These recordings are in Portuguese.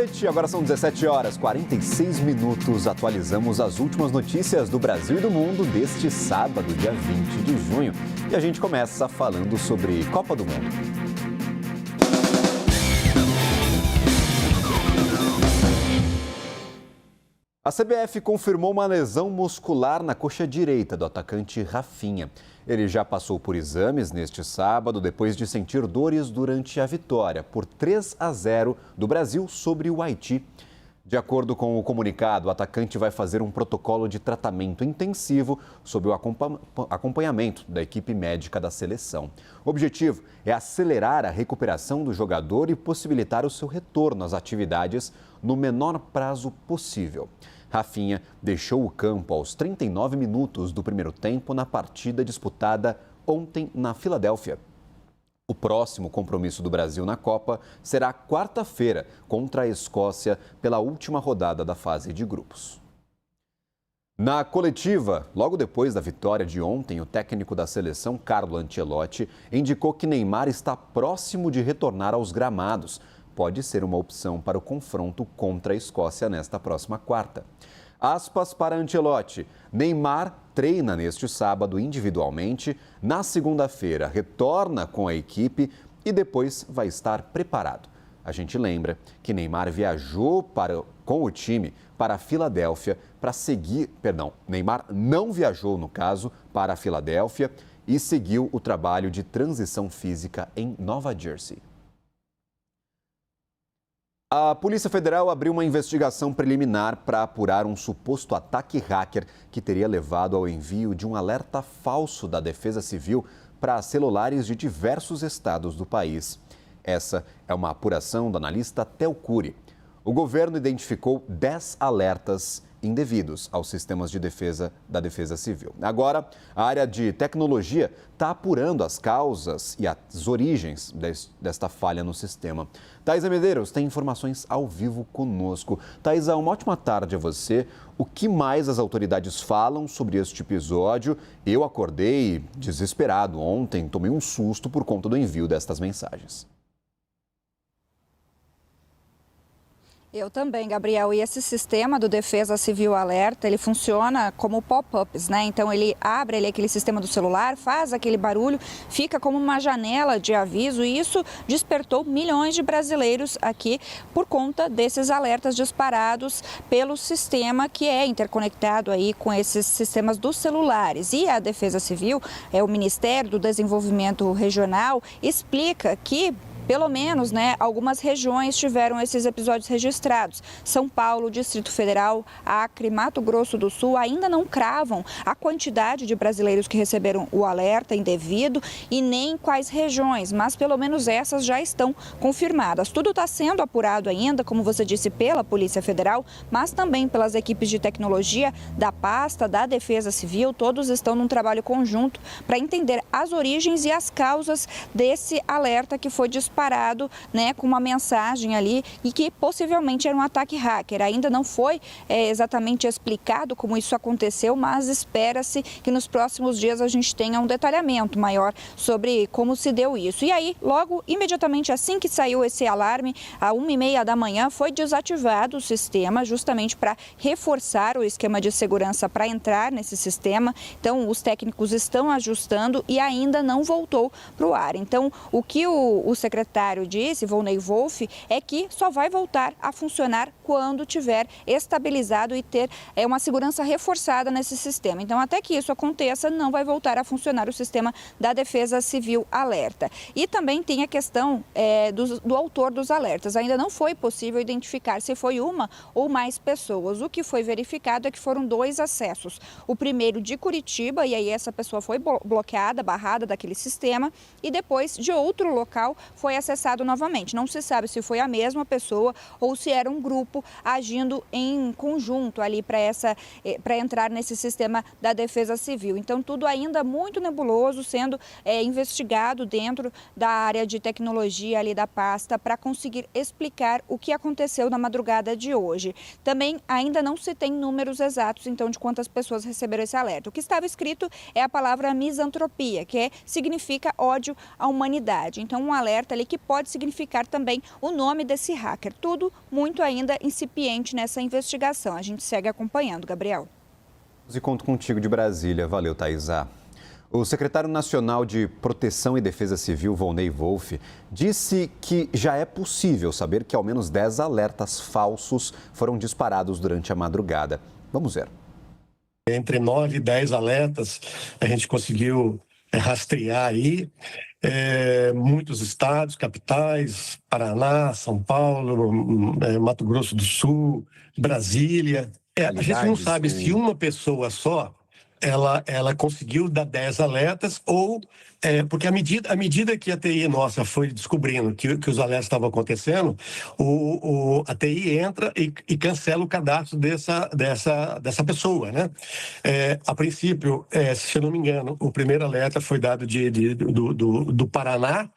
noite, agora são 17 horas 46 minutos. Atualizamos as últimas notícias do Brasil e do mundo deste sábado, dia 20 de junho. E a gente começa falando sobre Copa do Mundo. A CBF confirmou uma lesão muscular na coxa direita do atacante Rafinha. Ele já passou por exames neste sábado, depois de sentir dores durante a vitória por 3-0 do Brasil sobre o Haiti. De acordo com o comunicado, o atacante vai fazer um protocolo de tratamento intensivo sob o acompanhamento da equipe médica da seleção. O objetivo é acelerar a recuperação do jogador e possibilitar o seu retorno às atividades no menor prazo possível. Rafinha deixou o campo aos 39 minutos do primeiro tempo na partida disputada ontem na Filadélfia. O próximo compromisso do Brasil na Copa será quarta-feira contra a Escócia pela última rodada da fase de grupos. Na coletiva, logo depois da vitória de ontem, o técnico da seleção, Carlo Ancelotti, indicou que Neymar está próximo de retornar aos gramados. Pode ser uma opção para o confronto contra a Escócia nesta próxima quarta. Aspas para Ancelotti: Neymar treina neste sábado individualmente, na segunda-feira retorna com a equipe e depois vai estar preparado. A gente lembra que Neymar viajou com o time para a Filadélfia para seguir, Neymar não viajou, no caso, para a Filadélfia e seguiu o trabalho de transição física em Nova Jersey. A Polícia Federal abriu uma investigação preliminar para apurar um suposto ataque hacker que teria levado ao envio de um alerta falso da Defesa Civil para celulares de diversos estados do país. Essa é uma apuração do analista Theo Cury. O governo identificou 10 alertas indevidos aos sistemas de defesa da Defesa Civil. Agora, a área de tecnologia está apurando as causas e as origens desta falha no sistema. Thaisa Medeiros tem informações ao vivo conosco. Thaisa, uma ótima tarde a você. O que mais as autoridades falam sobre este episódio? Eu acordei desesperado ontem, tomei um susto por conta do envio destas mensagens. Eu também, Gabriel. E esse sistema do Defesa Civil Alerta, ele funciona como pop-ups, né? Então ele abre aquele sistema do celular, faz aquele barulho, fica como uma janela de aviso e isso despertou milhões de brasileiros aqui por conta desses alertas disparados pelo sistema que é interconectado aí com esses sistemas dos celulares. E a Defesa Civil, o Ministério do Desenvolvimento Regional, explica que pelo menos, algumas regiões tiveram esses episódios registrados. São Paulo, Distrito Federal, Acre, Mato Grosso do Sul ainda não cravam a quantidade de brasileiros que receberam o alerta indevido e nem quais regiões, mas pelo menos essas já estão confirmadas. Tudo está sendo apurado ainda, como você disse, pela Polícia Federal, mas também pelas equipes de tecnologia da pasta, da Defesa Civil. Todos estão num trabalho conjunto para entender as origens e as causas desse alerta que foi disparado, com uma mensagem ali e que possivelmente era um ataque hacker. Ainda não foi exatamente explicado como isso aconteceu, mas espera-se que nos próximos dias a gente tenha um detalhamento maior sobre como se deu isso. E aí, logo, imediatamente assim que saiu esse alarme, às 1h30 da manhã, foi desativado o sistema justamente para reforçar o esquema de segurança para entrar nesse sistema. Então, os técnicos estão ajustando e ainda não voltou para o ar. Então, o que o secretário disse, Volney Wolff, é que só vai voltar a funcionar quando tiver estabilizado e ter uma segurança reforçada nesse sistema. Então, até que isso aconteça, não vai voltar a funcionar o sistema da Defesa Civil Alerta. E também tem a questão do autor dos alertas. Ainda não foi possível identificar se foi uma ou mais pessoas. O que foi verificado é que foram 2 acessos. O primeiro de Curitiba, e aí essa pessoa foi bloqueada, barrada daquele sistema, e depois de outro local foi acessado novamente. Não se sabe se foi a mesma pessoa ou se era um grupo agindo em conjunto ali para entrar nesse sistema da Defesa Civil. Então, tudo ainda muito nebuloso, sendo investigado dentro da área de tecnologia ali da pasta para conseguir explicar o que aconteceu na madrugada de hoje. Também ainda não se tem números exatos, então, de quantas pessoas receberam esse alerta. O que estava escrito é a palavra misantropia, que significa ódio à humanidade. Então, um alerta ali ali que pode significar também o nome desse hacker. Tudo muito ainda incipiente nessa investigação. A gente segue acompanhando, Gabriel. E conto contigo de Brasília. Valeu, Thaisa. O secretário nacional de Proteção e Defesa Civil, Volney Wolff, disse que já é possível saber que ao menos 10 alertas falsos foram disparados durante a madrugada. Vamos ver. Entre 9 e 10 alertas, a gente conseguiu rastrear aí muitos estados, capitais, Paraná, São Paulo, Mato Grosso do Sul, Brasília. A gente não sabe se uma pessoa só ela conseguiu dar 10 alertas ou... porque à medida que a TI nossa foi descobrindo que os alertas estavam acontecendo, a TI entra e cancela o cadastro dessa pessoa, né? A princípio, se eu não me engano, o primeiro alerta foi dado do Paraná,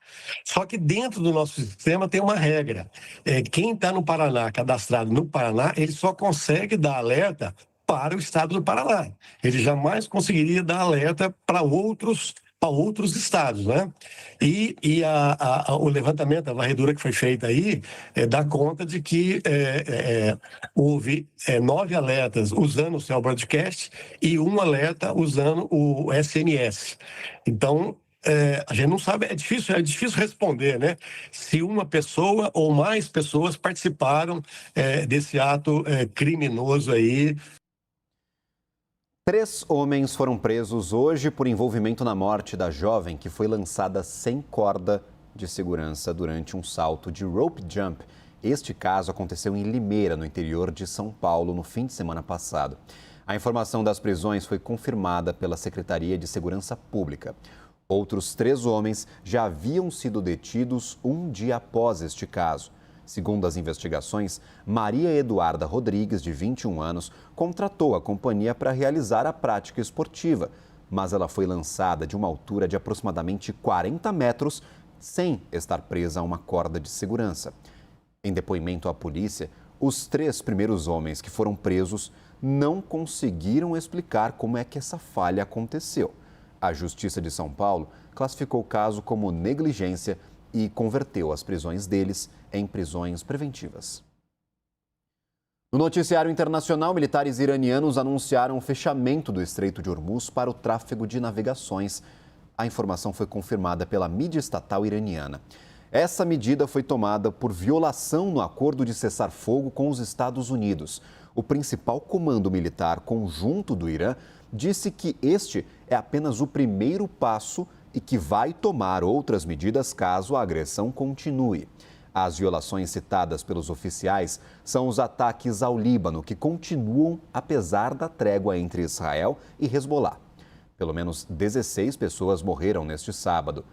só que dentro do nosso sistema tem uma regra. Quem está no Paraná, cadastrado no Paraná, ele só consegue dar alerta para o estado do Paraná. Ele jamais conseguiria dar alerta para outros estados, né? E o levantamento, a varredura que foi feita aí, dá conta de que houve 9 alertas usando o Cell Broadcast e um alerta usando o SMS. Então, a gente não sabe, é difícil responder, né? Se uma pessoa ou mais pessoas participaram desse ato criminoso aí. 3 homens foram presos hoje por envolvimento na morte da jovem que foi lançada sem corda de segurança durante um salto de rope jump. Este caso aconteceu em Limeira, no interior de São Paulo, no fim de semana passado. A informação das prisões foi confirmada pela Secretaria de Segurança Pública. Outros 3 homens já haviam sido detidos um dia após este caso. Segundo as investigações, Maria Eduarda Rodrigues, de 21 anos, contratou a companhia para realizar a prática esportiva, mas ela foi lançada de uma altura de aproximadamente 40 metros sem estar presa a uma corda de segurança. Em depoimento à polícia, os 3 primeiros homens que foram presos não conseguiram explicar como é que essa falha aconteceu. A Justiça de São Paulo classificou o caso como negligência e converteu as prisões deles em prisões preventivas. No noticiário internacional, militares iranianos anunciaram o fechamento do Estreito de Hormuz para o tráfego de navegações. A informação foi confirmada pela mídia estatal iraniana. Essa medida foi tomada por violação no acordo de cessar-fogo com os Estados Unidos. O principal comando militar conjunto do Irã disse que este é apenas o primeiro passo e que vai tomar outras medidas caso a agressão continue. As violações citadas pelos oficiais são os ataques ao Líbano, que continuam apesar da trégua entre Israel e Hezbollah. Pelo menos 16 pessoas morreram neste sábado.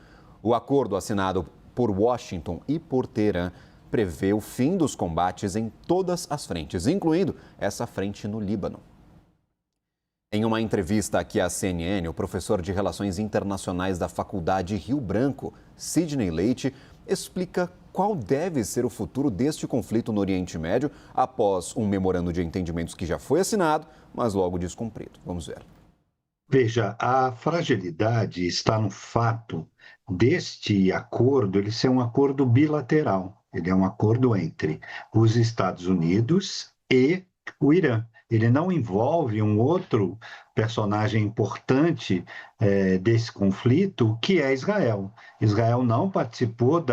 O acordo assinado por Washington e por Teherã prevê o fim dos combates em todas as frentes, incluindo essa frente no Líbano. Em uma entrevista aqui à CNN, o professor de Relações Internacionais da Faculdade Rio Branco, Sidney Leite, explica qual deve ser o futuro deste conflito no Oriente Médio após um memorando de entendimentos que já foi assinado, mas logo descumprido. Vamos ver. Veja, a fragilidade está no fato deste acordo ele ser um acordo bilateral. Ele é um acordo entre os Estados Unidos e o Irã. Ele não envolve um outro personagem importante desse conflito, que é Israel. Israel não participou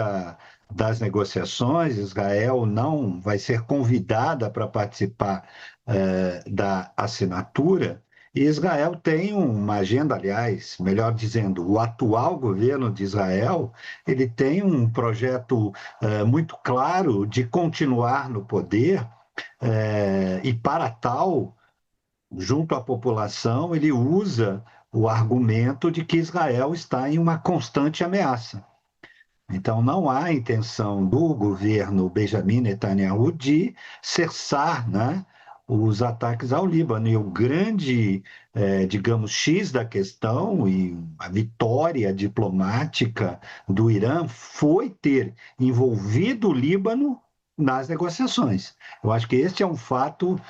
das negociações, Israel não vai ser convidada para participar da assinatura. E Israel tem uma agenda, aliás, melhor dizendo, o atual governo de Israel, ele tem um projeto muito claro de continuar no poder, e para tal, junto à população, ele usa o argumento de que Israel está em uma constante ameaça. Então, não há intenção do governo Benjamin Netanyahu de cessar, né, os ataques ao Líbano. E o grande, digamos, X da questão e a vitória diplomática do Irã foi ter envolvido o Líbano nas negociações. Eu acho que este é um fato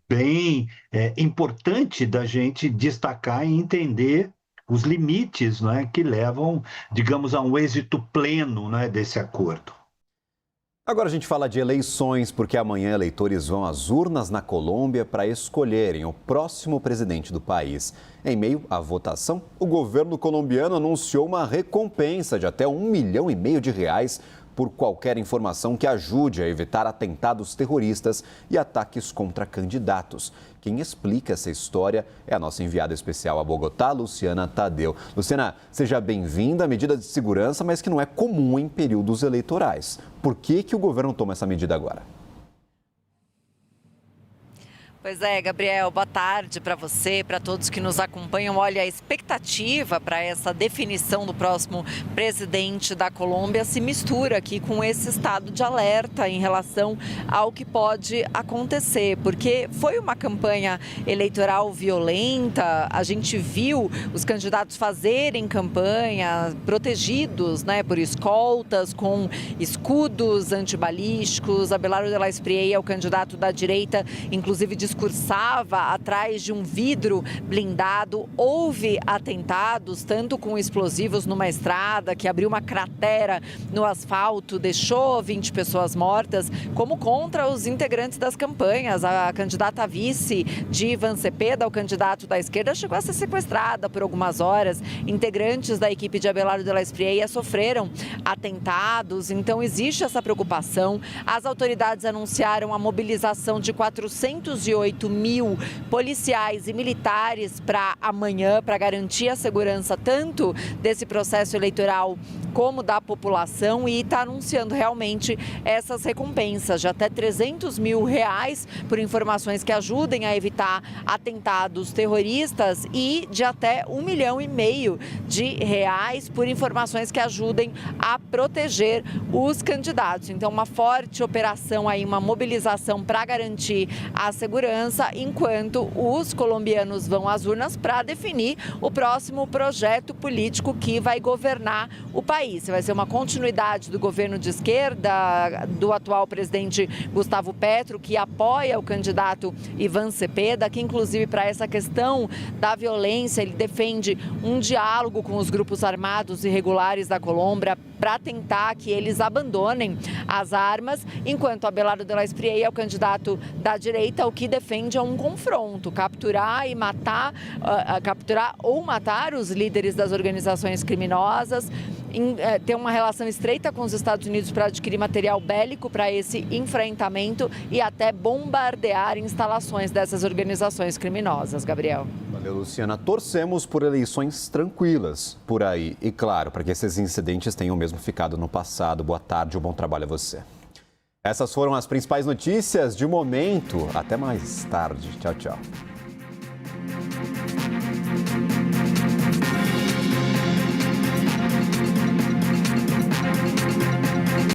bem importante da gente destacar e entender os limites, não é, que levam, digamos, a um êxito pleno, não é, desse acordo. Agora a gente fala de eleições, porque amanhã eleitores vão às urnas na Colômbia para escolherem o próximo presidente do país. Em meio à votação, o governo colombiano anunciou uma recompensa de até R$1,5 milhão por qualquer informação que ajude a evitar atentados terroristas e ataques contra candidatos. Quem explica essa história é a nossa enviada especial a Bogotá, Luciana Tadeu. Luciana, seja bem-vinda à medida de segurança, mas que não é comum em períodos eleitorais. Por que o governo toma essa medida agora? Pois é, Gabriel, boa tarde para você, para todos que nos acompanham. Olha, a expectativa para essa definição do próximo presidente da Colômbia se mistura aqui com esse estado de alerta em relação ao que pode acontecer, porque foi uma campanha eleitoral violenta, a gente viu os candidatos fazerem campanha protegidos, né, por escoltas, com escudos antibalísticos. Abelardo de la Espriella, o candidato da direita, inclusive discursava atrás de um vidro blindado. Houve atentados, tanto com explosivos numa estrada, que abriu uma cratera no asfalto, deixou 20 pessoas mortas, como contra os integrantes das campanhas. A candidata a vice de Ivan Cepeda, o candidato da esquerda, chegou a ser sequestrada por algumas horas. Integrantes da equipe de Abelardo de la Espriella sofreram atentados, então existe essa preocupação. As autoridades anunciaram a mobilização de 408 mil policiais e militares para amanhã, para garantir a segurança tanto desse processo eleitoral como da população, e está anunciando realmente essas recompensas de até R$300 mil por informações que ajudem a evitar atentados terroristas e de até R$1,5 milhão por informações que ajudem a proteger os candidatos. Então, uma forte operação aí, uma mobilização para garantir a segurança, enquanto os colombianos vão às urnas para definir o próximo projeto político que vai governar o país. Se vai ser uma continuidade do governo de esquerda do atual presidente Gustavo Petro, que apoia o candidato Ivan Cepeda, que inclusive para essa questão da violência ele defende um diálogo com os grupos armados irregulares da Colômbia para tentar que eles abandonem as armas, enquanto Abelardo de la Espriella, o candidato da direita, o que defende é um confronto, capturar ou matar os líderes das organizações criminosas, ter uma relação estreita com os Estados Unidos para adquirir material bélico para esse enfrentamento e até bombardear instalações dessas organizações criminosas. Gabriel. Valeu, Luciana. Torcemos por eleições tranquilas por aí e, claro, para que esses incidentes tenham mesmo ficado no passado. Boa tarde, um bom trabalho a você. Essas foram as principais notícias de momento. Até mais tarde. Tchau, tchau.